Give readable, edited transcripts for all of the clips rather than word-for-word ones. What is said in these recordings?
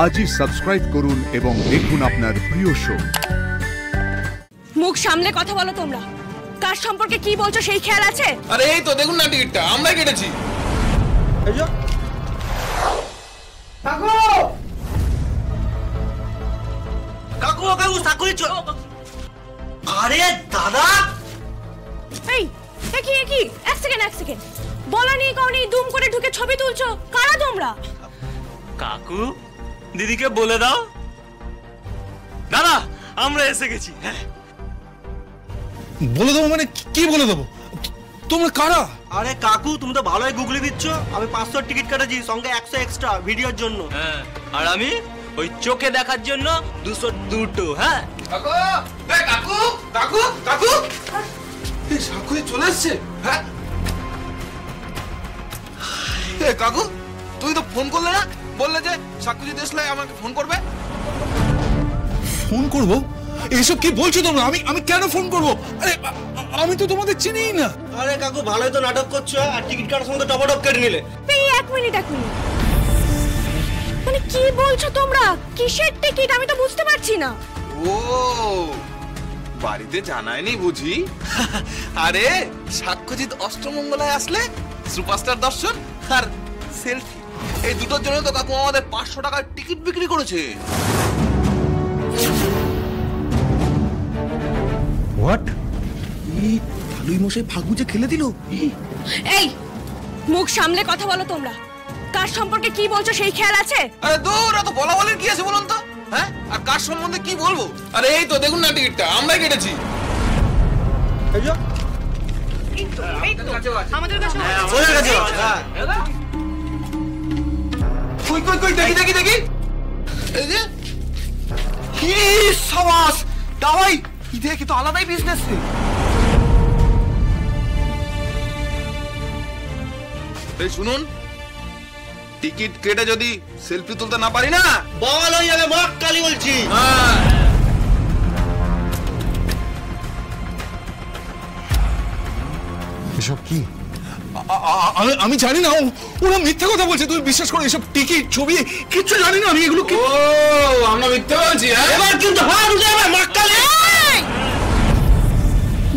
আজই সাবস্ক্রাইব করুন এবং দেখুন আপনার প্রিয় শো। মুখ সামলে কথা বলো তোমরা। কার সম্পর্কে কি বলছো সেই খেয়াল আছে? আরে এই তো দেখুন না, টিকিটটা আমরাই কেটেছি। এই যে কাকু কাকু কাকু সাকুরি চলো। আরে দাদা, এই কি এক সেকেন্ড বলা নেই কাউনি দুম করে ঢুকে ছবি তুলছো। কারা তোমরা? কাকু দিদিকে বলে দাও। দাদা আমরা এসে গেছি। বলে দেবো মানে কি বলে দেবো? তোমরা কারা? আরে কাকু তুমি তো ভালোই গুগলি দিচ্ছ। আমি 500 টিকিট কাটেছি, সঙ্গে 100 এক্সট্রা ভিডিওর জন্য। হ্যাঁ, আর আমি ওই চোখে দেখার জন্য 202। হ্যাঁ কাকু এই কাকু কাকু কাকু এই সাকুরি চলে এসেছে। হ্যাঁ এ কাকু, তুই তো ফোন করলে না, বললে যে সাকুরি আসলে আমাকে ফোন করবে। ফোন করব? এইসব কি বলছো তোমরা? আমি কেন ফোন করব? আরে আমি তো তোমাদের চিনিই না। আরে কাকু ভালোই তো নাটক করছো, আর টিকিট কাটার সময় তো টপ কেটে নিলে। এই এক মিনিট মানে কি বলছো তোমরা? কিসের টিকিট আমি তো বুঝতে পারছি না। ও বাড়িতে জানায়নি বুঝি? আরে সাক্ষ্যজিৎ অষ্টমঙ্গলায় আসলে সুপারস্টার দর্শন আর সেলফি, এই দুটোর জন্য তো কাকু আমাদের 500 টাকার টিকিট বিক্রি করেছে। হোয়াট? ভালোই মশাই ফাগুজে খেলে দিল। এই মুখ সামলে কথা বলো তোমরা। কার সম্পর্কে কি বলছো সেই খেয়াল আছে? আরে দূর, এত বলা বলেন কি আছে বলুন তো? হ্যাঁ, আর কার সম্বন্ধে কি বলবো? আরে এই তো দেখুন না, টিকিটটা আমরাই কেটেছি। আমাদের কাছে ওদের কাছে। কই দেখি এই যে কি সাবাস দাওয়াই, দেখি তো আলাদাই বিজনেস। এই শুনুন, টিকিট কেটে যদি সেলফি তুলতে না পারি না, বল হয়ে যাবে। মা কালী বলছি। এসব কি? আমি জানি না, ওরা মিথ্যা কথা বলছে। তুমি বিশ্বাস করো? এসব টিকিট ছবি কিচ্ছু জানি না আমি। এগুলো কি? ও আমরা মিথ্যে বলছি? এবার কিন্তু হাত উঠে যাবে। মা কালী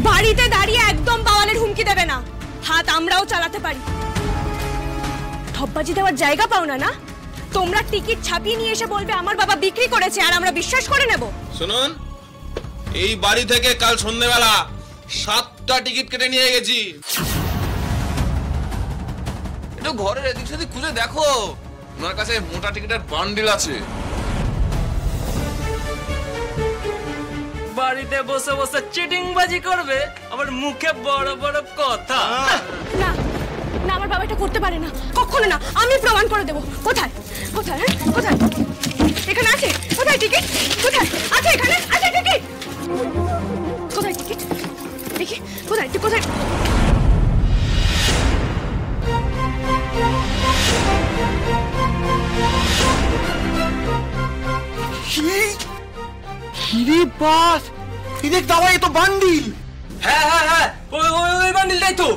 বাড়িতে দাঁড়িয়ে একদম বাওয়ালের হুমকি দেবে না। হাত আমরাও চালাতে পারি। ঠপবাজি দেওয়ার জায়গা পাও না না? তোমরা টিকিট ছাপিয়ে নিয়ে এসে বলবে আমার বাবা বিক্রি করেছে, আর আমরা বিশ্বাস করে নেব। শুনুন, এই বাড়ি থেকে কাল সন্ধ্যেবেলা 7টা টিকিট কেটে নিয়ে গেছি। একটু ঘরের এদিক সেদিক খুঁজে দেখো, ওনার কাছে মোটা টিকিটের বান্ডিল আছে। বাড়িতে বসে বসে চিটিংবাজি করবে, আবার মুখে বড় বড় কথা। না না, আমার বাবা এটা করতে পারে না, কখনো না। আমি প্রমাণ করে দেব। কোথায় কোথায় কোথায়? এখানে আছে। কোথায় টিকিট? কোথায় আছে? এখানে আছে টিকিট। কোথায় টিকিট? দেখি কোথায় কোথায়? কিরে বাস, এই দেখ দাওয়াই, তো বান্ডিল। হ্যাঁ ওই বান্ডিলটাই তো।